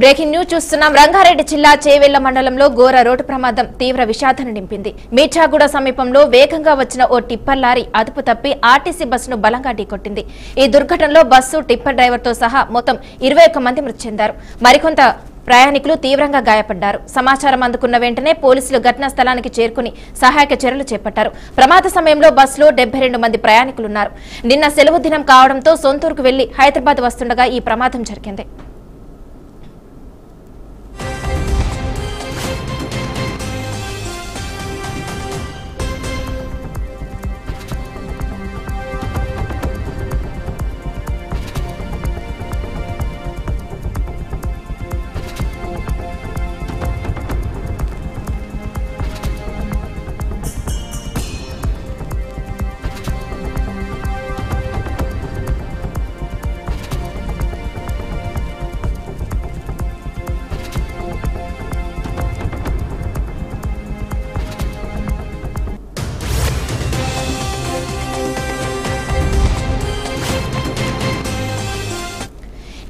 Breaking news చూస్తున్నాం. రంగారెడ్డి జిల్లా చేవెళ్ల మండలంలో ఘోర రోడ్డు ప్రమాదం తీవ్ర విషాదాన్ని నింపింది. మీర్జాగూడ సమీపంలో వేగంగా వచ్చిన ఓ టిప్పర్ లారీ అదుపు తప్పి ఆర్టీసీ బస్సును బలంగా ఢీకొట్టింది. ఈ దుర్ఘటనలో బస్సు, టిప్పర్ డ్రైవర్తో సహా మొత్తం 21 మంది మృతి చెందారు. మరికొంత ప్రయాణికులు తీవ్రంగా గాయపడ్డారు. సమాచారం అందుకున్న వెంటనే పోలీసులు ఘటనా స్థలానికి చేరుకుని సహాయక చర్యలు చేపట్టారు. ప్రమాద సమయంలో బస్సులో 72 మంది ప్రయాణికులున్నారు. నిన్న సెలవు దినం కావడంతో సొంతూరుకు వెళ్లి హైదరాబాద్ వస్తుండగా ఈ ప్రమాదం జరిగింది.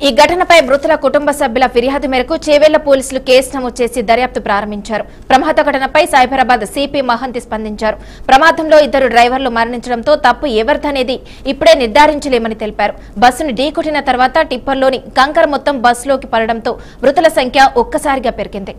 ఈ ఘటనపై మృతుల కుటుంబ సభ్యుల ఫిర్యాదు మేరకు చేవెళ్ల పోలీసులు కేసు నమోదు చేసి దర్యాప్తు ప్రారంభించారు. ప్రమాద ఘటనపై సైబరాబాద్ సిపి మహంతి స్పందించారు. ప్రమాదంలో 2 డ్రైవర్లు మరణించడంతో తప్పు ఎవరిదనేది ఇప్పుడే నిర్ధారించలేమని తెలిపారు. బస్సును ఢీకొట్టిన తర్వాత టిప్పర్లోని కంకర మొత్తం బస్సులోకి పడడంతో మృతుల సంఖ్య ఒక్కసారిగా పెరిగింది.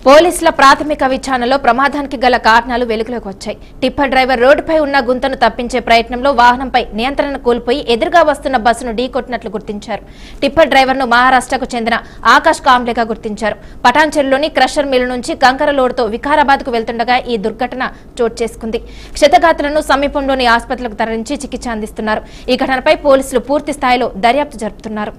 పోలీసుల ప్రాథమిక విచారణలో ప్రమాదానికి గల కారణాలు వెలుగులోకి వచ్చాయి. టిప్పర్ డ్రైవర్ రోడ్డుపై ఉన్న గుంతను తప్పించే ప్రయత్నంలో వాహనంపై నియంత్రణ కోల్పోయి ఎదురుగా వస్తున్న బస్సును ఢీకొట్టినట్లు గుర్తించారు. టిప్పర్ డ్రైవర్ను మహారాష్ట్రకు చెందిన ఆకాష్ కాంబ్లేగా గుర్తించారు. పటాన్చెరులోని క్రషర్ మిల్లు నుంచి కంకర లోడుతో వికారాబాద్కు వెళ్తుండగా ఈ దుర్ఘటన చోటు చేసుకుంది. క్షతగాత్రులను సమీపంలోని ఆసుపత్రులకు తరలించి చికిత్స అందిస్తున్నారు. ఈ ఘటనపై పోలీసులు పూర్తి స్థాయిలో దర్యాప్తు జరుపుతున్నారు.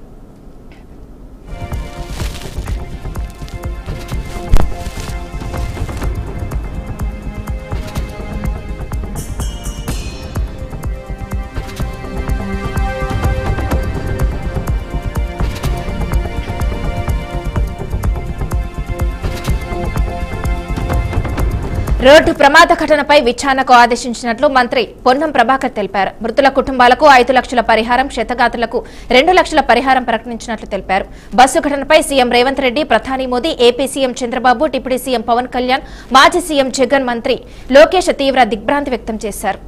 రోడ్డు ప్రమాద ఘటనపై విచారణకు ఆదేశించినట్లు మంత్రి పొన్నం ప్రభాకర్ తెలిపారు. మృతుల కుటుంబాలకు 5 లక్షల పరిహారం, క్షతగాత్రులకు 2 లక్షల పరిహారం ప్రకటించినట్లు తెలిపారు. బస్సు ఘటనపై సీఎం రేవంత్ రెడ్డి, ప్రధాని Modi, AP CM Chandrababu, deputy CM Pawan Kalyan, మాజీ సీఎం జగన్, మంత్రి లోకేష్ తీవ్ర దిగ్భ్రాంతి వ్యక్తం చేశారు.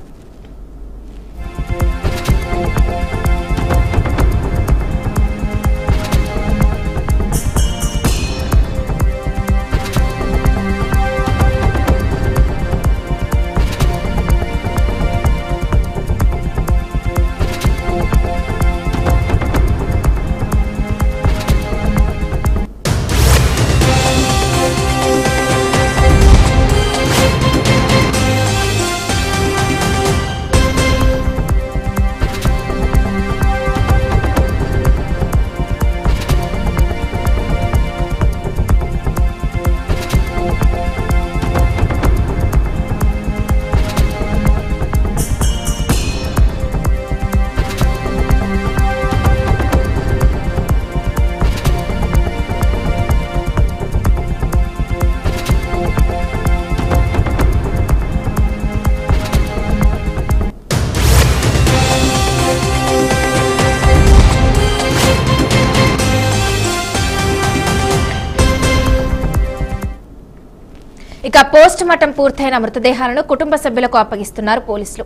ఇక పోస్ట్ మార్టం పూర్తయిన మృతదేహాలను కుటుంబ సభ్యులకు అప్పగిస్తున్నారు పోలీసులు.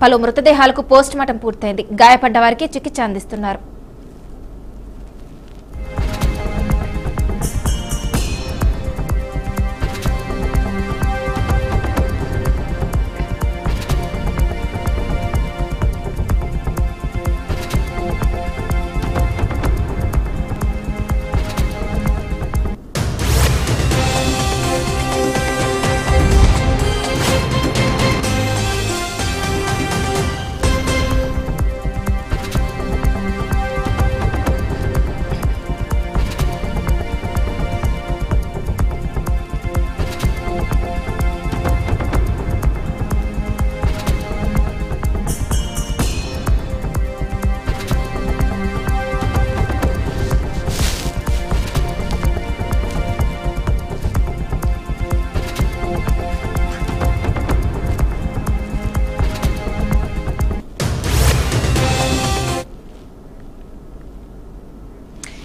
పలు మృతదేహాలకు పోస్ట్ మార్టం పూర్తయింది. గాయపడ్డ వారికి చికిత్స అందిస్తున్నారు.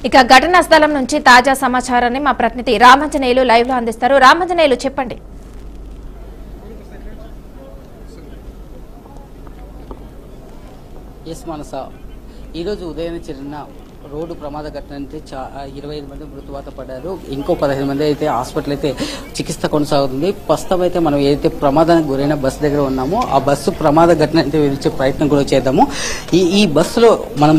ఇక ఘటనా స్థలం నుంచి తాజా సమాచారాన్ని మా ప్రతినిధి రామంజనేయులు లైవ్ లో అందిస్తారు. రామంజనేయులు చెప్పండి. ఈరోజు ఉదయం జరిగిన రోడ్డు ప్రమాద ఘటన అంటే 25 మంది మృతువాత పడ్డారు. ఇంకో 15 మంది అయితే హాస్పిటల్ అయితే చికిత్స కొనసాగుతుంది. ప్రస్తుతం అయితే మనం ఏదైతే ప్రమాదానికి గురైన బస్సు దగ్గర ఉన్నామో ఆ బస్సు ప్రమాద ఘటన అయితే వివరించే ప్రయత్నం కూడా చేద్దాము. ఈ బస్సులో మనం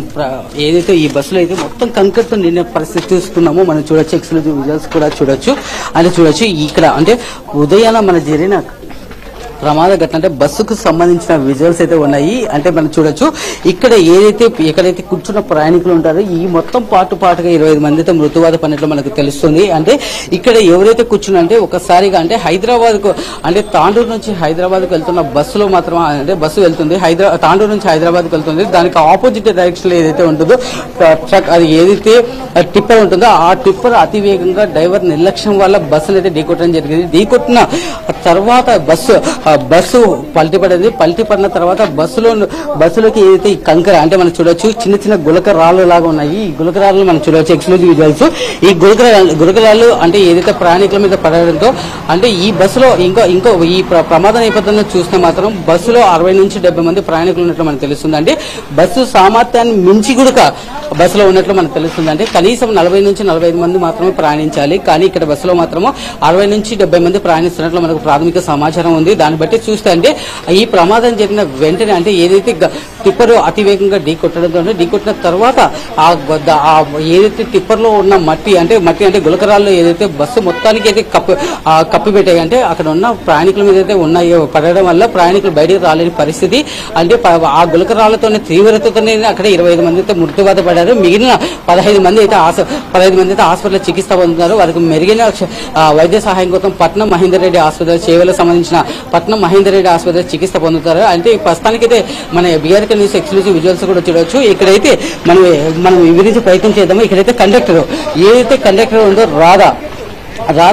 ఏదైతే ఈ బస్సులో అయితే మొత్తం కంకర్తో నిన్న పరిస్థితి చూస్తున్నామో మనం చూడొచ్చు. ఎక్స్క్లూజివ్ విజువల్స్ కూడా చూడొచ్చు. ఇక్కడ అంటే ఉదయాన మన జరిగిన ప్రమాద ఘటన అంటే బస్సుకు సంబంధించిన విజువల్స్ అయితే ఉన్నాయి. అంటే మనం చూడొచ్చు ఇక్కడ ఎక్కడైతే కూర్చున్న ప్రయాణికులు ఉంటారో ఈ మొత్తం పాటుగా 25 మందితో మృతువాత పడినట్లు మనకు తెలుస్తుంది. అంటే ఇక్కడ ఎవరైతే కూర్చున్నా అంటే ఒకసారిగా అంటే హైదరాబాద్ కు అంటే తాండూరు నుంచి హైదరాబాద్ కు వెళ్తున్న బస్సులో మాత్రం అంటే బస్సు వెళ్తుంది తాండూరు నుంచి హైదరాబాద్ కు వెళ్తుంది. దానికి ఆపోజిట్ డైరెక్షన్ లో ఏదైతే ఉంటుందో ట్రక్ అది ఏదైతే టిప్పర్ ఉంటుందో ఆ టిప్పర్ అతివేగంగా డ్రైవర్ నిర్లక్ష్యం వల్ల బస్సును అయితే ఢీకొట్టడం జరిగింది. ఢీకొట్టిన తర్వాత బస్సు పల్టిపడింది. పల్టిపడిన తర్వాత బస్సులోకి ఏదైతే ఈ కంకర అంటే మనం చూడొచ్చు చిన్న గులక రాళ్ళు లాగా ఉన్నాయి. ఈ గులక రాళ్ళు మనం చూడొచ్చు ఎక్స్క్లూజివ్ విజువల్స్. ఈ గులకరాళ్ళు అంటే ఏదైతే ప్రయాణికుల మీద పడడంతో అంటే ఈ బస్సులో ఇంకో ఈ ప్రమాద నేపథ్యంలో చూస్తే మాత్రం బస్సులో 60 నుంచి 70 మంది ప్రయాణికులు ఉన్నట్లు మనకు తెలుస్తుంది. అంటే బస్సు సామర్థ్యాన్ని మించి కూడా బస్సులో ఉన్నట్లు మనకు తెలుస్తుంది. అంటే కనీసం 40 నుంచి 45 మంది మాత్రమే ప్రయాణించాలి. కానీ ఇక్కడ బస్సులో మాత్రము 60 నుంచి 70 మంది ప్రయాణిస్తున్నట్లు మనకు ప్రాథమిక సమాచారం ఉంది. దాన్ని బట్టి చూస్తే అంటే ఈ ప్రమాదం జరిగిన వెంటనే అంటే ఏదైతే టిప్పర్ అతివేగంగా ఢీకొట్టిన తర్వాత ఏదైతే టిప్పర్ లో ఉన్న మట్టి అంటే గులకరాల్లో ఏదైతే బస్సు మొత్తానికి అయితే కప్పి పెట్టాయి. అంటే అక్కడ ఉన్న ప్రయాణికుల మీద అయితే ఉన్నాయో పడడం వల్ల ప్రయాణికులు బయటకు రాలేని పరిస్థితి. అంటే ఆ గులకరాలతోనే తీవ్రతతోనే అక్కడ 25 మంది అయితే మృత్యువాత పడ్డారు. మిగిలిన 15 మంది అయితే హాస్పిటల్ చికిత్స పొందుతున్నారు. వారికి మెరుగైన వైద్య సహాయం కోసం పట్నం మహేందర్ రెడ్డి ఆసుపత్రి సేవలకు సంబంధించిన పట్నం మహేందర్ రెడ్డి ఆసుపత్రి చికిత్స పొందుతారు. అంటే ప్రస్తుతానికైతే మన బీఆర్కే న్యూస్ ఎక్స్క్లూజివ్ విజువల్స్ కూడా చూడొచ్చు. ఇక్కడైతే మనం వివరించే ప్రయత్నం చేద్దాము. ఇక్కడైతే కండక్టర్ ఉందో రాధా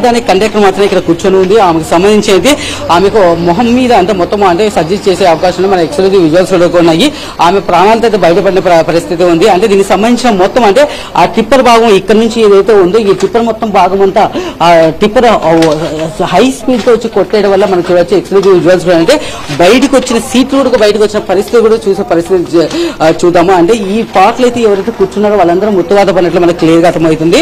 అనే కండక్టర్ మాత్రమే ఇక్కడ కూర్చొని ఉంది. ఆమెకు సంబంధించి అయితే ఆమెకు మొహం మీద అంటే మొత్తం అంటే సర్జరీ చేసే అవకాశం మన ఎక్స్క్లూజివ్ విజువల్స్ ఉన్నాయి. ఆమె ప్రాణాలతో అయితే బయటపడిన పరిస్థితి ఉంది. అంటే దీనికి సంబంధించిన మొత్తం అంటే ఆ టిప్పర్ భాగం ఇక్కడ నుంచి ఏదైతే ఉందో ఈ టిప్పర్ మొత్తం భాగం అంతా ఆ టిప్పర్ హై స్పీడ్ తో వచ్చి కొట్టేయడం వల్ల మనం చూడొచ్చు ఎక్స్క్లూజివ్ విజువల్స్. అంటే బయటకు వచ్చిన సీట్లు కూడా బయటకు వచ్చిన పరిస్థితి కూడా చూసే పరిస్థితి చూద్దాము. అంటే ఈ పార్ట్లు అయితే ఎవరైతే కూర్చున్నారో వాళ్ళందరూ మృత్యువాత పడినట్లు మనకు క్లియర్ గా అర్థమవుతుంది.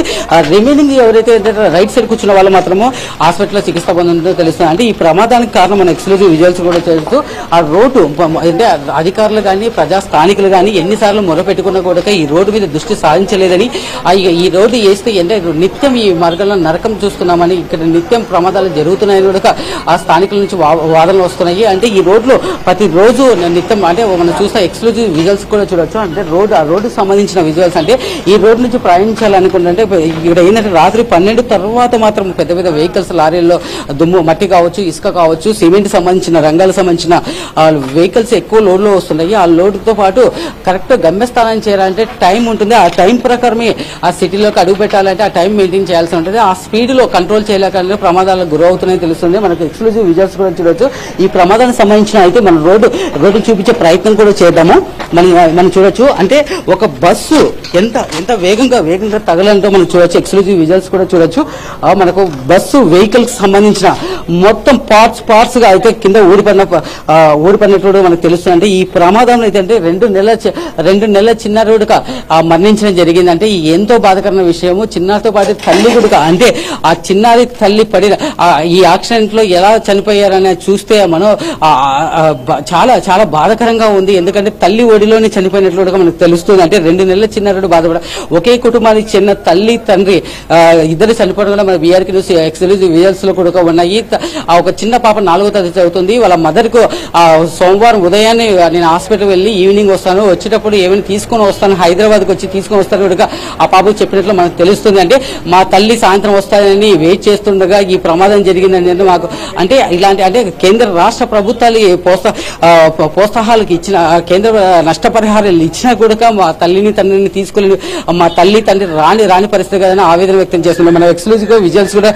రిమైనింగ్ ఎవరైతే రైట్ సైడ్ కూర్చున్న వాళ్ళు మాత్రము హాస్పిటల్లో చికిత్స పొందుతుందో తెలుస్తుంది. అంటే ఈ ప్రమాదానికి కారణం మన ఎక్స్క్లూజివ్ విజువల్స్ కూడా చేస్తూ ఆ రోడ్డు అంటే అధికారులు కానీ స్థానికులు కానీ ఎన్నిసార్లు మొరపెట్టుకున్నా కూడా ఈ రోడ్డు మీద దృష్టి సాధించలేదని ఈ రోడ్డు వేస్తే అంటే నిత్యం ఈ మార్గంలో నరకం చూస్తున్నామని ఇక్కడ నిత్యం ప్రమాదాలు జరుగుతున్నాయని కూడా ఆ స్థానికుల నుంచి వాదనలు వస్తున్నాయి. అంటే ఈ రోడ్లో ప్రతిరోజు నిత్యం అంటే మనం చూస్తే ఎక్స్క్లూజివ్ విజువల్స్ కూడా చూడొచ్చు. అంటే ఆ రోడ్డుకు సంబంధించిన విజువల్స్. అంటే ఈ రోడ్డు నుంచి ప్రయాణించాలనుకుంటే ఇక్కడ ఏంటంటే రాత్రి 12 తర్వాత మాత్రం పెద్ద వెహికల్స్ లారీల్లో దుమ్ము మట్టి కావచ్చు ఇసుక కావచ్చు సిమెంట్ సంబంధించిన రంగాలకు సంబంధించిన వెహికల్స్ ఎక్కువ లోడ్ లో వస్తున్నాయి. ఆ లోడ్ తో పాటు కరెక్ట్ గమ్యస్థానాన్ని చేరాలంటే టైం ఉంటుంది. ఆ టైం ప్రకారమే ఆ సిటీలోకి అడుగు పెట్టాలంటే ఆ టైం మెయింటైన్ చేయాల్సి ఉంటుంది. ఆ స్పీడ్ లో కంట్రోల్ చేయలేక ప్రమాదాలకు గురవుతున్నాయని తెలుస్తుంది. మనకు ఎక్స్క్లూజివ్ విజువల్స్ కూడా చూడొచ్చు. ఈ ప్రమాదానికి సంబంధించిన అయితే మనం రోడ్డు చూపించే ప్రయత్నం కూడా చేద్దాము. మనం చూడొచ్చు. అంటే ఒక బస్సు ఎంత వేగంగా తగలంతో మనం చూడొచ్చు. ఎక్స్క్లూజివ్ విజువల్స్ కూడా చూడొచ్చు. మనకు బస్సు వెహికల్ కి సంబంధించిన మొత్తం పార్ట్స్ గా అయితే కింద ఊడిపడినట్టు మనకు తెలుస్తుంది. అంటే ఈ ప్రమాదంలో అయితే 2 నెలల చిన్నారుడుగా మరణించడం జరిగింది. అంటే ఎంతో బాధాకరమైన విషయము. చిన్నారితో పాటు తల్లి కూడా, అంటే ఆ చిన్నారి తల్లి పడిన ఈ యాక్సిడెంట్ లో ఎలా చనిపోయారని చూస్తే మనం చాలా చాలా బాధాకరంగా ఉంది. ఎందుకంటే తల్లి ఒడిలోనే చనిపోయినట్లుగా మనకు తెలుస్తుంది. అంటే 2 నెలల చిన్నారుడు బాధపడ, ఒకే కుటుంబానికి చెందిన తల్లి తండ్రి ఇద్దరు చనిపోవడం కూడా మన బీఆర్కి న్యూస్ ఎక్స్క్లూజివ్ విజువల్స్ లో కూడా ఉన్నాయి. ఒక చిన్న పాప 4వ తరగతి చదువుతుంది. వాళ్ళ మదర్ కు సోమవారం ఉదయాన్నే నేను హాస్పిటల్ వెళ్ళి ఈవినింగ్ వస్తాను, వచ్చేటప్పుడు ఏమైనా తీసుకొని వస్తాను, హైదరాబాద్ కు వచ్చి తీసుకొని వస్తాను కూడా ఆ పాపకు చెప్పినట్లు మనకు తెలుస్తుంది. అంటే మా తల్లి సాయంత్రం వస్తానని వెయిట్ చేస్తుండగా ఈ ప్రమాదం జరిగిందని మాకు, అంటే ఇలాంటి, అంటే కేంద్ర రాష్ట్ర ప్రభుత్వాలు ప్రోత్సాహాలకు ఇచ్చిన, కేంద్ర నష్టపరిహారాలు ఇచ్చినా కూడా మా తల్లిని తండ్రిని తీసుకెళ్ళి మా తల్లి తండ్రి రాని పరిస్థితి కదని ఆవేదన వ్యక్తం చేస్తున్నాం. మనం ఎక్స్క్లూజివ్ గా విజువల్స్ కూడా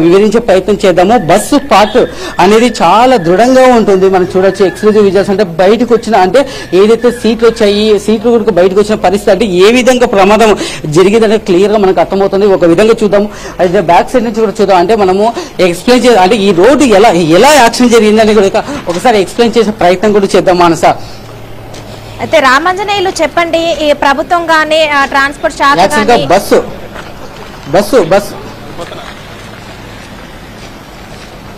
వివరించే ప్రయత్నం చేద్దాము. బస్సు పార్ట్ అనేది చాలా దృఢంగా ఉంటుంది. మనం చూడొచ్చు ఎక్స్క్లూజివ్ విజువల్స్. అంటే బయటకు వచ్చిన, అంటే ఏదైతే సీట్లు వచ్చాయి, సీట్లు కూడా బయటకు వచ్చిన పరిస్థితి, అంటే ఏ విధంగా ప్రమాదం జరిగిందంటే క్లియర్ గా మనకు అర్థమవుతుంది. ఒక విధంగా చూద్దాము, అయితే బ్యాక్ సైడ్ నుంచి కూడా చూద్దాం. అంటే మనము ఎక్స్ప్లెయిన్ చేయాలి, అంటే ఈ రోడ్డు ఎలా యాక్సిడెంట్ జరిగిందని కూడా ఒకసారి ఎక్స్ప్లెయిన్ చేసే ప్రయత్నం కూడా చేద్దాం మానస. అయితే రామాంజనేయులు చెప్పండి, ఈ ప్రభుత్వం గానీ ట్రాన్స్పోర్ట్ శాఖ బస్సు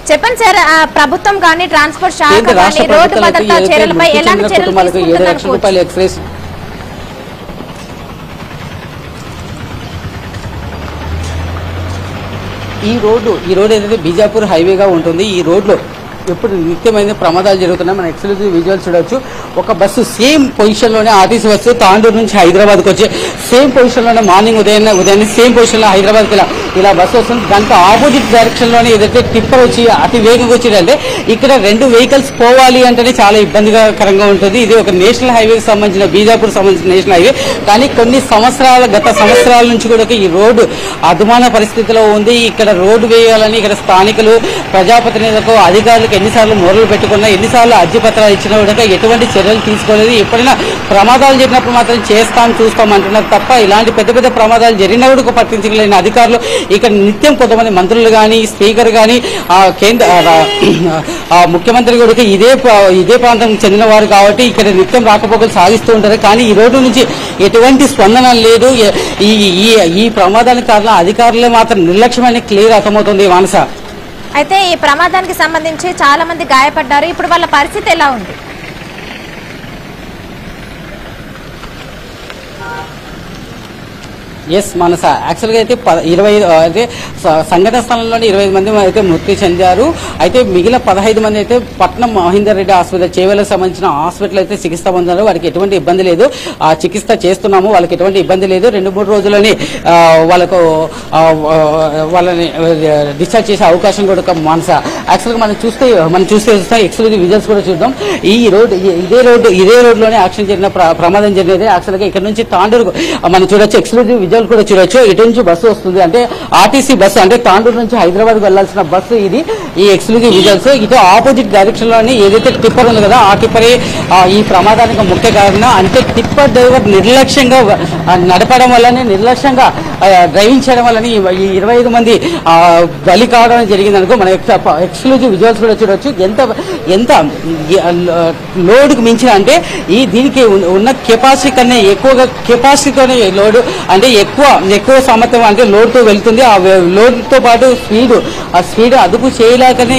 చెప్పండి సార్, ప్రభుత్వం గానీ ట్రాన్స్పోర్ట్ శాఖ గానీ రోడ్డు భద్రతా చర్యలపై ఎలాంటి చర్యలు తీసుకుంటున్నారు? ఈ రోడ్డు ఏదైతే బీజాపూర్ హైవేగా ఉంటుంది, ఈ రోడ్లో ఎప్పుడు నిత్యమైన ప్రమాదాలు జరుగుతున్నాయి. మనం ఎక్స్క్లూజివ్ విజువల్స్ చూడొచ్చు. ఒక బస్సు సేమ్ పొజిషన్ లోనే, ఆర్టీసీ బస్సు తాండూరు నుంచి హైదరాబాద్ కు వచ్చి సేమ్ పొజిషన్ లోనే మార్నింగ్ ఉదయాన్నే సేమ్ పొజిషన్ లో హైదరాబాద్ కి ఇలా బస్సు వస్తుంది. దాంట్లో ఆపోజిట్ డైరెక్షన్ లోనే ఏదైతే టిప్పర్ వచ్చి అతి వేగంగా వచ్చిందంటే ఇక్కడ 2 వెహికల్స్ పోవాలి అంటేనే చాలా ఇబ్బందికరంగా ఉంటుంది. ఇది ఒక నేషనల్ హైవేకి సంబంధించిన, బీజాపూర్ సంబంధించిన నేషనల్ హైవే. కానీ గత సంవత్సరాల నుంచి కూడా ఈ రోడ్డు అధమాన పరిస్థితిలో ఉంది. ఇక్కడ రోడ్డు వేయాలని ఇక్కడ స్థానికులు, ప్రజాప్రతినిధులకు, అధికారులకు ఎన్నిసార్లు మొదలు పెట్టుకున్నా, ఎన్నిసార్లు అర్జీ పత్రాలు ఇచ్చినా కూడా ఎటువంటి చర్యలు తీసుకోలేదు. ఎప్పుడైనా ప్రమాదాలు జరిగినప్పుడు మాత్రం చూస్తాం అంటున్నారు తప్ప ఇలాంటి పెద్ద ప్రమాదాలు జరిగినప్పుడు పట్టించలేని అధికారులు ఇక్కడ నిత్యం కొంతమంది మంత్రులు కానీ, స్పీకర్ కానీ, కేంద్ర ముఖ్యమంత్రి కూడా ఇదే ప్రాంతం చెందిన వారు కాబట్టి ఇక్కడ నిత్యం రాకపోకలు సాగిస్తూ ఉంటారు. కానీ ఈ రోడ్డు నుంచి ఎటువంటి స్పందన లేదు. ఈ ప్రమాదానికి కారణం అధికారులే మాత్రం నిర్లక్ష్యమని క్లియర్ అర్థమవుతుంది మానస. అయితే ఈ ప్రమాదానికి సంబంధించి చాలా మంది గాయపడ్డారు. ఇప్పుడు వాళ్ళ పరిస్థితి ఎలా ఉంది? ఎస్ మానస, యాక్చువల్గా అయితే 25 అయితే సంఘటన స్థలంలోనే 25 మంది అయితే మృతి చెందారు. అయితే మిగిలిన 15 మంది అయితే పట్నం మహేందర్ రెడ్డి హాస్పిటల్, చేవేలకు సంబంధించిన హాస్పిటల్ అయితే చికిత్స పొందారు. వారికి ఎటువంటి ఇబ్బంది లేదు, చికిత్స చేస్తున్నాము, వాళ్ళకి ఎటువంటి ఇబ్బంది లేదు. 2-3 రోజుల్లోనే వాళ్ళని డిశ్చార్జ్ చేసే అవకాశం కూడా మానస. యాక్చువల్గా మనం చూస్తే ఎక్స్క్లూజివ్ విజువల్స్ కూడా చూద్దాం. ఇదే రోడ్లోనే యాక్సిడెంట్ జరిగిన ప్రమాదం జరిగేది. యాక్చువల్గా ఇక్కడ నుంచి తాండూరు మనం చూడొచ్చు, ఎక్స్క్లూజివ్ విజువల్ కూడా చూడొచ్చు. ఇటు నుంచి బస్సు వస్తుంది, అంటే ఆర్టీసీ బస్సు, అంటే తాండూరు నుంచి హైదరాబాద్ వెళ్లాల్సిన బస్సు ఇది. ఈ ఎక్స్క్లూజివ్ విజువల్స్ ఇటు ఆపోజిట్ డైరెక్షన్ లోనే ఏదైతే టిప్పర్ ఉంది కదా, ఆ టిప్పరే ఈ ప్రమాదానికి ముఖ్య కారణం. అంటే టిప్పర్ డ్రైవర్ నిర్లక్ష్యంగా నడపడం వల్లనే, నిర్లక్ష్యంగా డ్రైవింగ్ చేయడం వల్ల ఈ 25 మంది బలి కావడం జరిగింది అనుకో. మన ఎక్స్క్లూజివ్ విజువల్స్ కూడా చూడొచ్చు. ఎంత లోడ్ కు మించిన, అంటే దీనికి ఉన్న కెపాసిటీ కన్నా ఎక్కువగా కెపాసిటీతోనే లోడ్, అంటే ఎక్కువ సామర్థ్యం, అంటే లోడ్ తో వెళ్తుంది. ఆ లోడ్ తో పాటు స్పీడ్ అదుపు చేయలేకనే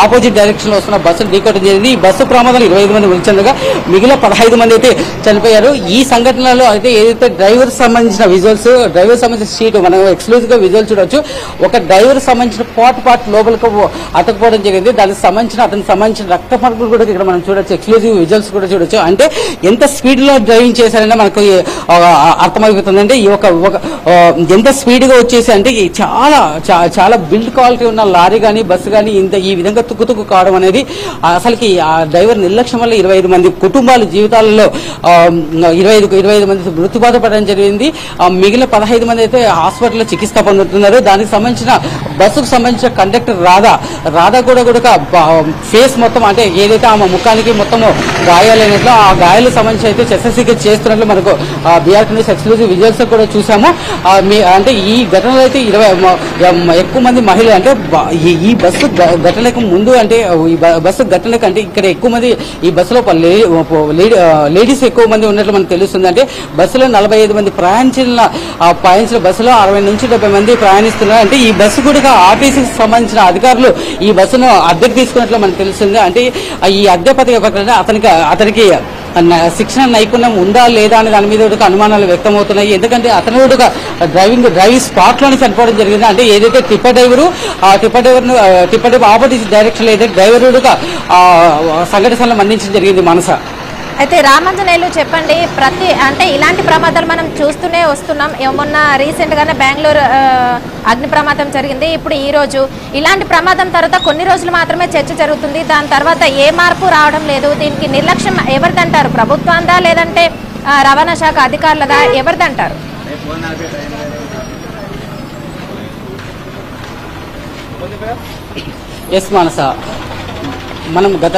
ఆపోజిట్ డైరెక్షన్ లో వస్తున్న బస్సులు ఢీకొట్టడం జరిగింది. ఈ బస్సు ప్రమాదంలో 25 మంది మృతి చెందగా మిగిలిన 15 మంది అయితే చనిపోయారు. ఈ సంఘటనలో అయితే ఏదైతే డ్రైవర్ సంబంధించిన విజువల్స్, డ్రైవర్ సంబంధించిన సీటు మనం ఎక్స్క్లూజివ్ గా విజువల్ చూడొచ్చు. ఒక డ్రైవర్ సంబంధించిన పార్ట్ లోపలికి అతకపోవడం జరిగింది. దానికి సంబంధించిన రక్త మార్పులు కూడా ఇక్కడ మనం చూడొచ్చు. ఎక్స్క్లూజివ్ విజువల్స్ కూడా చూడొచ్చు. అంటే ఎంత స్పీడ్ లో డ్రైవింగ్ చేశారనే మనకు అర్థమైపోతుంది. అంటే ఎంత స్పీడ్ గా వచ్చేసి, అంటే చాలా బిల్డ్ క్వాలిటీ ఉన్న లారీ కానీ బస్సు కానీ ఈ విధంగా తుక్కు కావడం అనేది అసలుకి ఆ డ్రైవర్ నిర్లక్ష్యం వల్ల 25 మంది కుటుంబాల జీవితాలలో 25 మంది మృత్యుబాధ పడడం జరిగింది. మిగిలిన 15 మంది అయితే హాస్పిటల్లో చికిత్స పొందుతున్నారు. దానికి సంబంధించిన బస్సుకు సంబంధించిన కండక్టర్ రాధా కూడా ఫేస్ మొత్తం అంటే ఏదైతే ఆమె ముఖానికి మొత్తం గాయాలైనట్లు ఆ గాయాలకు సంబంధించి అయితే శస్త్రచికిత్స చేస్తున్నట్లు మనకు బీఆర్ న్యూస్ ఎక్స్క్లూజివ్ విజువల్స్ కూడా చూసాము. అంటే ఈ ఘటనలో అయితే 20 ఎక్కువ మంది మహిళలు అంటే ఈ బస్సు ఘటనకు ముందు అంటే ఈ బస్సు ఘటనకు అంటే ఇక్కడ ఎక్కువ మంది ఈ బస్సులో లేడీస్ ఎక్కువ మంది ఉన్నట్లు మనకు తెలుస్తుంది. అంటే బస్సులో 45 మంది ప్రయాణించిన బస్సులో 60 నుంచి 70 మంది ప్రయాణిస్తున్నారు. అంటే ఈ బస్సు కూడా ఆర్టీసీకి సంబంధించిన అధికారులు ఈ బస్సును అద్దెకు తీసుకున్నట్లు మనకు తెలుస్తుంది. అంటే ఈ అద్దె పథకం ప్రకారం అతనికి శిక్షణ నైపుణ్యం ఉందా లేదా అనే దాని మీద అనుమానాలు వ్యక్తమవుతున్నాయి. ఎందుకంటే అతను కూడా డ్రైవింగ్ స్పాట్ లోనే చనిపోవడం జరిగింది. అంటే ఏదైతే టిప్పర్ డ్రైవర్ ఆపోజిట్ డైరెక్షన్ ఏదైతే డ్రైవర్ కూడా సంఘటన స్థలం అందించడం జరిగింది. మనస అయితే రామాంజనేయులు చెప్పండి, అంటే ఇలాంటి ప్రమాదాలు మనం చూస్తూనే వస్తున్నాం. మొన్న రీసెంట్ గానే బెంగళూరు అగ్ని ప్రమాదం జరిగింది. ఇప్పుడు ఈ రోజు ఇలాంటి ప్రమాదం తర్వాత కొన్ని రోజులు మాత్రమే చర్చ జరుగుతుంది. దాని తర్వాత ఏ మార్పు రావడం లేదు. దీనికి నిర్లక్ష్యం ఎవరిదంటారు? ప్రభుత్వందా లేదంటే రవాణా శాఖ అధికారులదా? ఎవరిదంటారు? ఎస్ మానస, మనం గత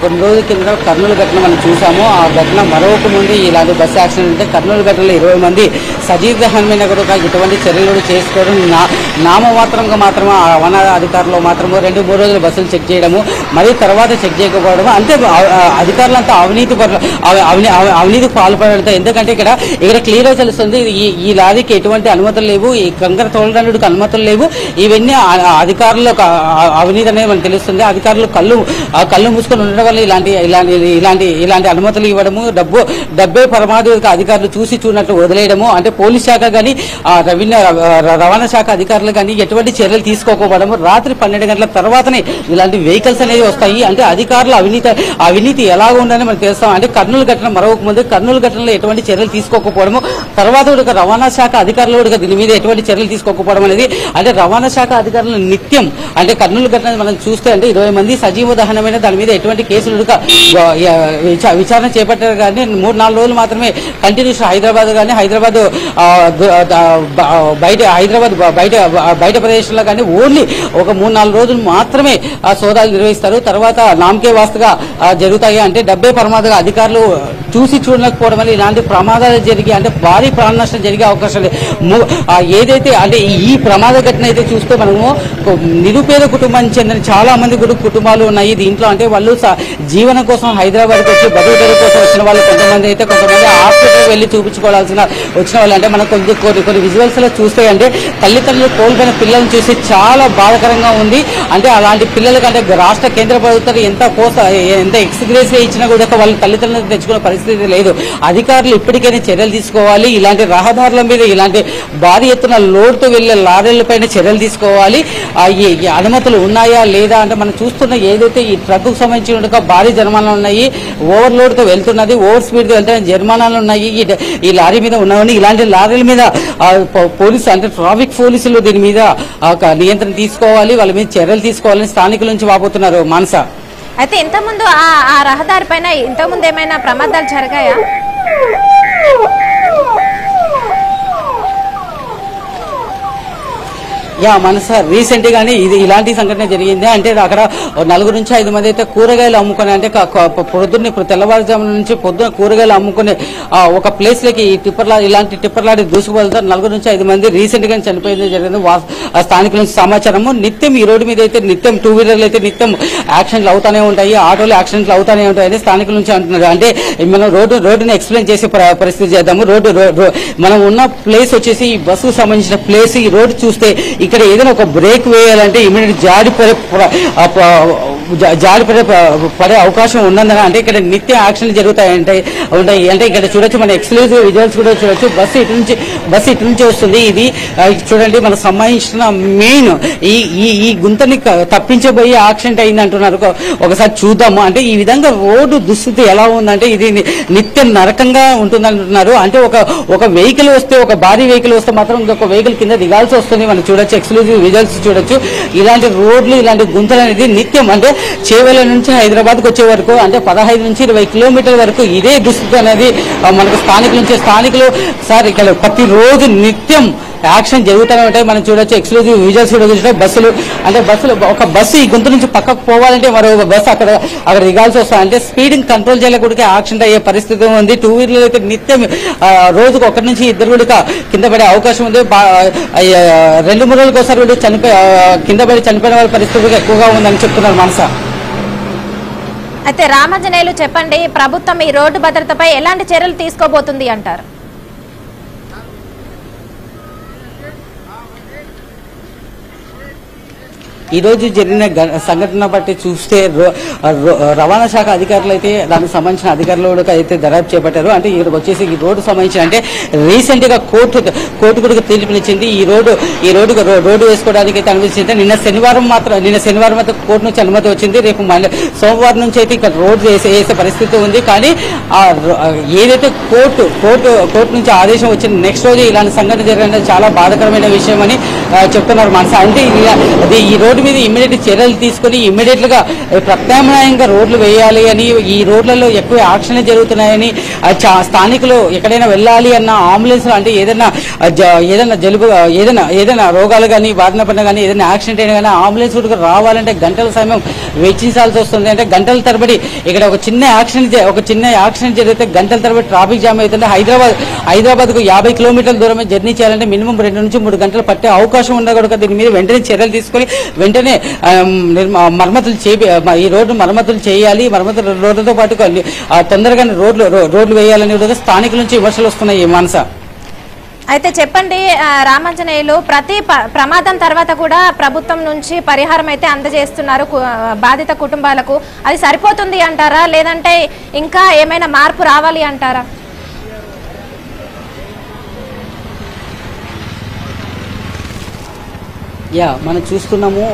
కొన్ని రోజుల కింద కర్నూలు ఘటన మనం చూసాము. ఆ ఘటన మరొక ముందు ఇలాంటి బస్సు యాక్సిడెంట్ అంటే కర్నూలు ఘటనలో 20 మంది సజీవమైన కూడా ఇటువంటి చర్యలు చేసుకోవడం నామమాత్రంగా మాత్రమే రవాణా అధికారులు మాత్రమే 2-3 రోజులు బస్సులు చెక్ చేయడము, మరి తర్వాత చెక్ చేయకపోవడం, అంటే అధికారులంతా అవినీతికి పాల్పడడంతో. ఎందుకంటే ఇక్కడ క్లియర్ గా తెలుస్తుంది ఈ లారీకి ఎటువంటి అనుమతులు లేవు, ఈ కంకర తోలడానికి అనుమతులు లేవు. ఇవన్నీ అధికారులు అవినీతి అనేది మనకు తెలుస్తుంది. అధికారులు కళ్ళు మూసుకొని ఉండడం వల్ల ఇలాంటి అనుమతులు ఇవ్వడము, డబ్బే పరమాధిక అధికారులు చూసి చూడనట్లు వదిలేయడము, అంటే పోలీస్ శాఖ కానీ రవాణా శాఖ అధికారులు కానీ ఎటువంటి చర్యలు తీసుకోకపోవడము. రాత్రి 12 గంటల తర్వాతనే ఇలాంటి వెహికల్స్ అనేవి వస్తాయి. అంటే అధికారులు అవినీతి ఎలా ఉందని మనకు తెలుస్తాం. అంటే కర్నూలు ఘటన మరొక ముందు కర్నూలు ఘటనలో ఎటువంటి చర్యలు తీసుకోకపోవడము, తర్వాత కూడా రవాణా శాఖ అధికారులు కూడా దీని మీద ఎటువంటి చర్యలు తీసుకోకపోవడం అనేది, అంటే రవాణా శాఖ అధికారులు నిత్యం అంటే కర్నూలు ఘటన మనం చూస్తే అంటే 20 మంది సజీవ దహనమైన దాని మీద ఎటువంటి కేసులు విచారణ చేపట్టారు. కానీ 3-4 రోజులు మాత్రమే కంటిన్యూస్ హైదరాబాద్ కానీ బయట ప్రదేశంలో కానీ ఓన్లీ ఒక 3-4 రోజులు మాత్రమే సోదాలు నిర్వహిస్తారు. తర్వాత నామకే వాస్తుగా జరుగుతాయి. అంటే డబ్బే ప్రమాదంగా అధికారులు చూసి చూడలేకపోవడం వల్ల ఇలాంటి ప్రమాదాలు జరిగి అంటే భారీ ప్రాణ నష్టం జరిగే అవకాశం లేదు. ఏదైతే అంటే ఈ ప్రమాద ఘటన అయితే చూస్తే మనము నిరుపేద కుటుంబానికి చెందిన చాలా మంది కుటుంబాలు ఉన్నాయి దీంట్లో. అంటే వాళ్ళు జీవనం కోసం హైదరాబాద్కి వచ్చి బతుకుదల కోసం వచ్చిన వాళ్ళు కొంతమంది అయితే, కొంతమంది హాస్పిటల్ వెళ్ళి చూపించుకోవాల్సిన వచ్చిన వాళ్ళు. అంటే మనం కొన్ని విజువల్స్ లో చూస్తే అంటే తల్లిదండ్రులు కోల్పోయిన పిల్లలను చూసి చాలా బాధాకరంగా ఉంది. అంటే అలాంటి పిల్లలకంటే రాష్ట్ర కేంద్ర ప్రభుత్వం ఎంత ఎక్స్గ్రేస్ ఇచ్చినా కూడా వాళ్ళు తల్లిదండ్రులను తెచ్చుకునే పరిస్థితి లేదు. అధికారులు ఇప్పటికైనా చర్యలు తీసుకోవాలి. ఇలాంటి రహదారుల మీద ఇలాంటి భారీ ఎత్తున లోడ్తో వెళ్లే లారీలపైన చర్యలు తీసుకోవాలి. అనుమతులు ఉన్నాయా లేదా అంటే మనం చూస్తున్న ఏదైతే ఈ ట్రక్ కు సంబంధించిన భారీ జరిమానాలు ఉన్నాయి, ఓవర్లోడ్ తో వెళ్తున్నది, ఓవర్ స్పీడ్ తో వెళ్తున్న జరిమానాలు ఉన్నాయి ఈ లారీ మీద ఉన్నవని. ఇలాంటి లారీల మీద పోలీసు అంటే ట్రాఫిక్ పోలీసులు దీని మీద నియంత్రణ తీసుకోవాలి, వాళ్ళ మీద చర్యలు తీసుకోవాలని స్థానికుల నుంచి వాపోతున్నారు. మానస, అయితే ఇంతకుముందు ఆ రహదారి పైన ఇంతకుముందు ఏమైనా ప్రమాదాలు జరిగాయా? మనస రీసెంట్ గానే ఇలాంటి సంఘటన జరిగింది. అంటే అక్కడ 4 నుంచి 5 మంది అయితే కూరగాయలు అమ్ముకునే, అంటే పొద్దున్న తెల్లవారుజాము నుంచి పొద్దున్న కూరగాయలు అమ్ముకునే ఒక ప్లేస్ లకి ఇలాంటి టిప్పర్ లారీ దూసుకుపోతారు. 4 నుంచి 5 మంది రీసెంట్ గా చనిపోయింది జరిగింది స్థానికుల నుంచి సమాచారము. నిత్యం ఈ రోడ్డు మీద అయితే నిత్యం 2 వీలర్లు అయితే నిత్యం యాక్సిడెంట్లు అవుతానే ఉంటాయి, ఆటోలు యాక్సిడెంట్లు అవుతానే ఉంటాయని స్థానికుల నుంచి అంటున్నారు. అంటే మనం రోడ్డుని ఎక్స్ప్లెయిన్ చేసే పరిస్థితి చేద్దాము. మనం ఉన్న ప్లేస్ వచ్చేసి ఈ బస్సుకు సంబంధించిన ప్లేస్. ఈ రోడ్డు చూస్తే ఇక్కడ ఏదైనా ఒక బ్రేక్ వేయాలంటే ఇమీడియట్ పడే అవకాశం ఉన్నదని. అంటే ఇక్కడ నిత్యం యాక్సిడెంట్ జరుగుతాయి. అంటే ఇక్కడ చూడొచ్చు, మన ఎక్స్క్లూజివ్ విజువల్స్ కూడా చూడొచ్చు. బస్సు ఇటు నుంచి వస్తుంది. ఇది చూడండి మనకు సంబంధించిన మెయిన్ ఈ గుంతని తప్పించబోయి యాక్సిడెంట్ అయింది అంటున్నారు. ఒకసారి చూద్దాము. అంటే ఈ విధంగా రోడ్డు దుస్థితి ఎలా ఉందంటే ఇది నిత్యం నరకంగా ఉంటుందంటున్నారు. అంటే ఒక వెహికల్ వస్తే, ఒక భారీ వెహికల్ వస్తే మాత్రం ఇంకొక వెహికల్ కింద దిగాల్సి వస్తుంది. మనం చూడొచ్చు, ఎక్స్క్లూజివ్ విజువల్స్ చూడొచ్చు. ఇలాంటి రోడ్లు, ఇలాంటి గుంతలు అనేది నిత్యం అంటే చేవెళ్ల నుంచి హైదరాబాద్కి వచ్చే వరకు అంటే 15 నుంచి 20 కిలోమీటర్ల వరకు ఇదే దుస్థితి అనేది మనకు స్థానికుల నుంచి. స్థానికులు సార్ ఇక్కడ ప్రతిరోజు నిత్యం యాక్షన్ జరుగుతూనే ఉంటాయి. మనం చూడొచ్చు ఎక్స్క్లూజివ్ విజువల్స్ కూడా చూడొచ్చు. బస్సులు ఒక బస్సు ఈ గుంత నుంచి పక్కకు పోవాలంటే మరో బస్సు అక్కడ దిగాల్సి వస్తుంది. అంటే స్పీడింగ్ కంట్రోల్ చేయలేకుండా యాక్సిడెంట్ అయ్యే పరిస్థితి ఉంది. టూ వీలర్ అయితే నిత్యం రోజుకు 1 నుంచి 2 కూడా కింద పడే అవకాశం ఉంది. 2-3 రోజులకు ఒకసారి కూడా కింద పడి చనిపోయిన వాళ్ళ పరిస్థితి ఎక్కువగా ఉందని చెప్తున్నారు మనస. అయితే రామాంజనేయులు చెప్పండి, ప్రభుత్వం ఈ రోడ్డు భద్రతపై ఎలాంటి చర్యలు తీసుకోబోతుంది అంటారు? ఈ రోజు జరిగిన సంఘటన బట్టి చూస్తే రవాణా శాఖ అధికారులు అయితే దానికి సంబంధించిన అధికారులు అయితే దర్యాప్తు చేపట్టారు. అంటే ఇక్కడికి వచ్చేసి ఈ రోడ్డు సంబంధించిన అంటే రీసెంట్ గా కోర్టు కూడా తీర్పునిచ్చింది. ఈ రోడ్డు వేసుకోవడానికి అయితే అనుమతించింది. నిన్న శనివారం అయితే కోర్టు నుంచి అనుమతి వచ్చింది. రేపు సోమవారం నుంచి అయితే ఇక్కడ రోడ్డు వేసే పరిస్థితి ఉంది. కానీ ఏదైతే కోర్టు నుంచి ఆదేశం వచ్చింది నెక్స్ట్ రోజు ఇలాంటి సంఘటన జరిగిన చాలా బాధాకరమైన విషయం అని చెప్తున్నారు మనసు. అంటే ఈ రోడ్డు మీద ఇమ్మీడియట్ చర్యలు తీసుకుని ఇమ్మీడియట్ గా ప్రత్యామ్నాయంగా రోడ్లు వేయాలి అని, ఈ రోడ్లలో ఎక్కువ యాక్షన్లు జరుగుతున్నాయని, స్థానికులు ఎక్కడైనా వెళ్ళాలి అన్న అంబులెన్స్ అంటే ఏదైనా జలుబు ఏదైనా రోగాలు కానీ బారిన పడిన కానీ ఏదైనా యాక్సిడెంట్ అయినా కానీ అంబులెన్స్ కూడా రావాలంటే గంటల సమయం వెచ్చించాల్సి వస్తుంది. అంటే గంటల తరబడి ఇక్కడ ఒక చిన్న యాక్సిడెంట్ జరిగితే గంటల తరబడి ట్రాఫిక్ జామ్ అవుతుంది. హైదరాబాద్ కు 50 కిలోమీటర్ల దూరమే జర్నీ చేయాలంటే మినిమం 2 నుంచి 3 గంటలు పట్టే అవకాశం ఉన్నా కూడా దీని మీద వెంటనే చర్యలు తీసుకొని వెంటనే ఈ రోడ్డు మరమ్మతులు చేయాలి. రోడ్లతో పాటు తొందరగానే రోడ్లు వేయాలని స్థానికుల నుంచి విమర్శలు వస్తున్నాయి మనస. అయితే చెప్పండి రామాంజనేయులు, ప్రతి ప్రమాదం తర్వాత కూడా ప్రభుత్వం నుంచి పరిహారం అయితే అందజేస్తున్నారు బాధిత కుటుంబాలకు. అది సరిపోతుంది అంటారా, లేదంటే ఇంకా ఏమైనా మార్పు రావాలి అంటారా? మనం చూస్తున్నాము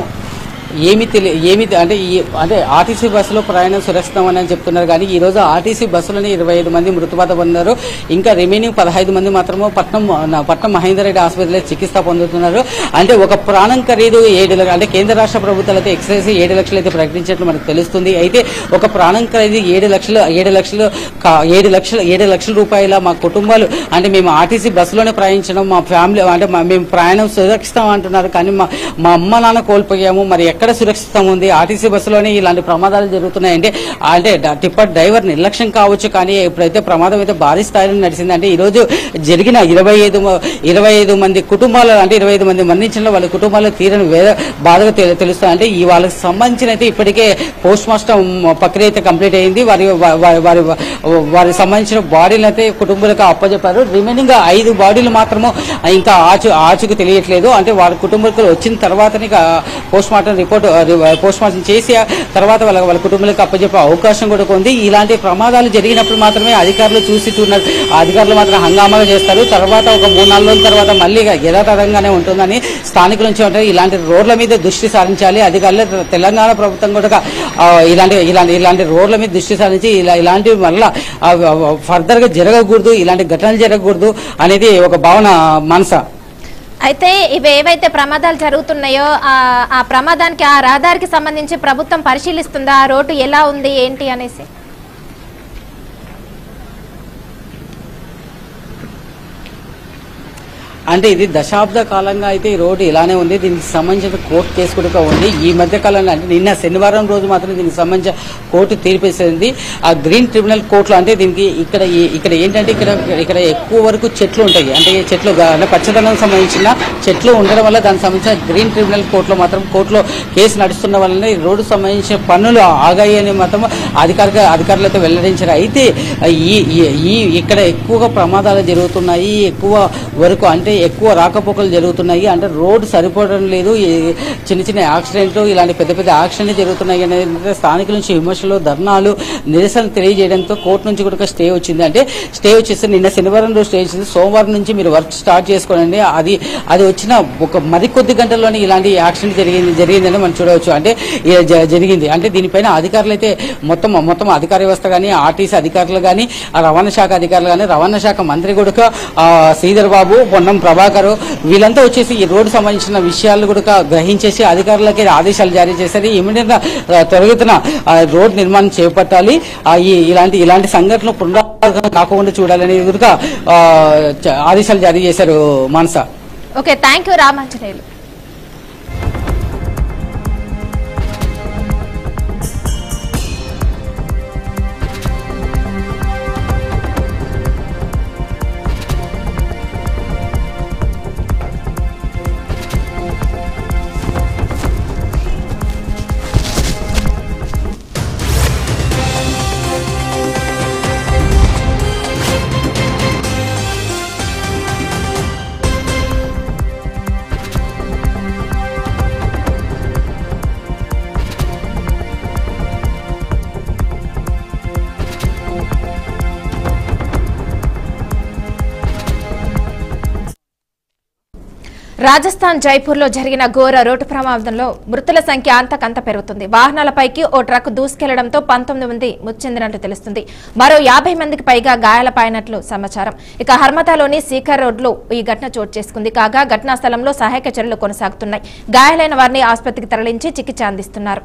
అంటే ఆర్టీసీ బస్సులో ప్రయాణం సురక్షితం అని చెప్తున్నారు. కానీ ఈ రోజు ఆర్టీసీ బస్సులోనే 25 మంది మృతువాత పొందారు. ఇంకా రిమైనింగ్ 15 మంది మాత్రమే పట్నం మహేందర్ రెడ్డి ఆసుపత్రిలో చికిత్స పొందుతున్నారు. అంటే ఒక ప్రాణం ఖరీదు 7 లక్షలు, అంటే కేంద్ర రాష్ట్ర ప్రభుత్వాలు అయితే ఎక్సైజ్ 7 లక్షలు అయితే ప్రకటించినట్లు మనకు తెలుస్తుంది. అయితే ఒక ప్రాణం ఖరీదు 7 లక్షల రూపాయల మా కుటుంబాలు, అంటే మేము ఆర్టీసీ బస్సులోనే ప్రయాణించడం, మా ఫ్యామిలీ అంటే మేము ప్రయాణం సురక్షితం అంటున్నారు. కానీ మా అమ్మ నాన్న కోల్పోయాము. మరి ఎక్కడ సురక్షితం ఉంది? ఆర్టీసీ బస్సులోనే ఇలాంటి ప్రమాదాలు జరుగుతున్నాయంటే టిప్పర్ డ్రైవర్ నిర్లక్ష్యం కావచ్చు. కానీ ఇప్పుడైతే ప్రమాదం అయితే భారీ స్థాయిలో నడిచింది. అంటే ఈ రోజు జరిగిన 25 మంది కుటుంబాలు, అంటే 25 మంది మరణించిన వాళ్ళ కుటుంబాల్లో తీరని బాధగా తెలుస్తుంది. అంటే వాళ్ళకి సంబంధించిన అయితే ఇప్పటికే పోస్ట్ మార్టం ప్రక్రియ అయితే కంప్లీట్ అయింది. వారికి సంబంధించిన బాడీలు అయితే కుటుంబాలకు అప్పచెప్పారు. రిమైనింగ్ 5 బాడీలు మాత్రము ఇంకా ఆచూకు తెలియట్లేదు. అంటే వాళ్ళ కుటుంబాలకు వచ్చిన తర్వాతనే పోస్ట్ మార్టం చేసి తర్వాత వాళ్ళ కుటుంబాలకు అప్పచెప్పే అవకాశం కూడా ఉంది. ఇలాంటి ప్రమాదాలు జరిగినప్పుడు మాత్రమే అధికారులు చూస్తున్నారు. అధికారులు మాత్రం హంగామాగా చేస్తారు. తర్వాత ఒక 3-4 రోజుల తర్వాత మళ్ళీ యథాతథంగానే ఉంటుందని స్థానికుల నుంచి ఉంటారు. ఇలాంటి రోడ్ల మీద దృష్టి సారించాలి అధికారులు. తెలంగాణ ప్రభుత్వం కూడా ఇలాంటి రోడ్ల మీద దృష్టి సారించి ఇలాంటివి మళ్ళా ఫర్దర్ గా జరగకూడదు, ఇలాంటి ఘటనలు జరగకూడదు అనేది ఒక భావన మనస. అయితే ఇవి ఏవైతే ప్రమాదాలు జరుగుతున్నాయో ఆ ప్రమాదానికి ఆ రహదారికి సంబంధించి ప్రభుత్వం పరిశీలిస్తుందా? ఆ రోడ్డు ఎలా ఉంది ఏంటి అనేసి? అంటే ఇది దశాబ్ద కాలంగా అయితే ఈ రోడ్డు ఇలానే ఉంది. దీనికి సంబంధించిన కోర్టు కేసు కూడా ఉంది. ఈ మధ్య కాలంలో అంటే నిన్న శనివారం రోజు మాత్రం దీనికి సంబంధించిన కోర్టు తీర్పేసింది. ఆ గ్రీన్ ట్రిబ్యునల్ కోర్టులో అంటే దీనికి ఇక్కడ ఏంటంటే ఇక్కడ ఎక్కువ వరకు చెట్లు ఉంటాయి. అంటే చెట్లు పచ్చదనం సంబంధించిన చెట్లు ఉండడం వల్ల దానికి సంబంధించిన గ్రీన్ ట్రిబ్యునల్ కోర్టులో కేసు నడుస్తున్న వల్ల ఈ రోడ్డు సంబంధించిన పన్నులు ఆగాయి అని మాత్రం అధికారులు అయితే వెల్లడించారు. అయితే ఇక్కడ ఎక్కువగా ప్రమాదాలు జరుగుతున్నాయి, ఎక్కువ వరకు అంటే ఎక్కువ రాకపోకలు జరుగుతున్నాయి. అంటే రోడ్డు సరిపోవడం లేదు, చిన్న యాక్సిడెంట్లు, ఇలాంటి పెద్ద యాక్సిడెంట్లు జరుగుతున్నాయి అనేది స్థానికుల నుంచి విమర్శలు, ధర్నాలు, నిరసన తెలియజేయడంతో కోర్టు నుంచి కూడా స్టే వచ్చింది. అంటే స్టే వచ్చేస్తే నిన్న శనివారం రోజు స్టే వచ్చింది. సోమవారం నుంచి మీరు వర్క్ స్టార్ట్ చేసుకోండి. అది వచ్చిన ఒక మరికొద్ది గంటల్లోనే ఇలాంటి యాక్సిడెంట్ జరిగిందని మనం చూడవచ్చు. అంటే జరిగింది. అంటే దీనిపైన అధికారులు అయితే మొత్తం అధికార వ్యవస్థ కానీ, ఆర్టీసీ అధికారులు కానీ, రవాణా శాఖ అధికారులు కానీ, రవాణా శాఖ మంత్రి కూడా శ్రీధర్ బాబు, పొన్నం ప్రభాకర్ వీళ్ళంతా వచ్చేసి ఈ రోడ్డు సంబంధించిన విషయాలు కూడా గ్రహించేసి అధికారులకి ఆదేశాలు జారీ చేశారు. ఇమీడియట్ గా త్వరితగతిన రోడ్డు నిర్మాణం చేపట్టాలి, ఇలాంటి సంఘటనలు పునరావృతం కాకుండా చూడాలని ఎదురుగా ఆదేశాలు జారీ చేశారు. Manasa. Okay, thank you Ramanjaneyulu. Rajasthan జైపూర్లో జరిగిన ఘోర రోడ్డు ప్రమాదంలో మృతుల సంఖ్య అంతకంత పెరుగుతుంది. వాహనాలపైకి ఓ ట్రక్ దూసుకెళ్లడంతో 19 మంది మృతి చెందినట్లు తెలుస్తుంది. మరో 50 మందికి పైగా గాయాలపైనట్లు సమాచారం. ఇక హర్మతాలోని సీకర్ రోడ్లో ఈ ఘటన చోటు చేసుకుంది. కాగా ఘటనా స్థలంలో సహాయక చర్యలు కొనసాగుతున్నాయి. గాయాలైన వారిని ఆసుపత్రికి తరలించి చికిత్స అందిస్తున్నారు.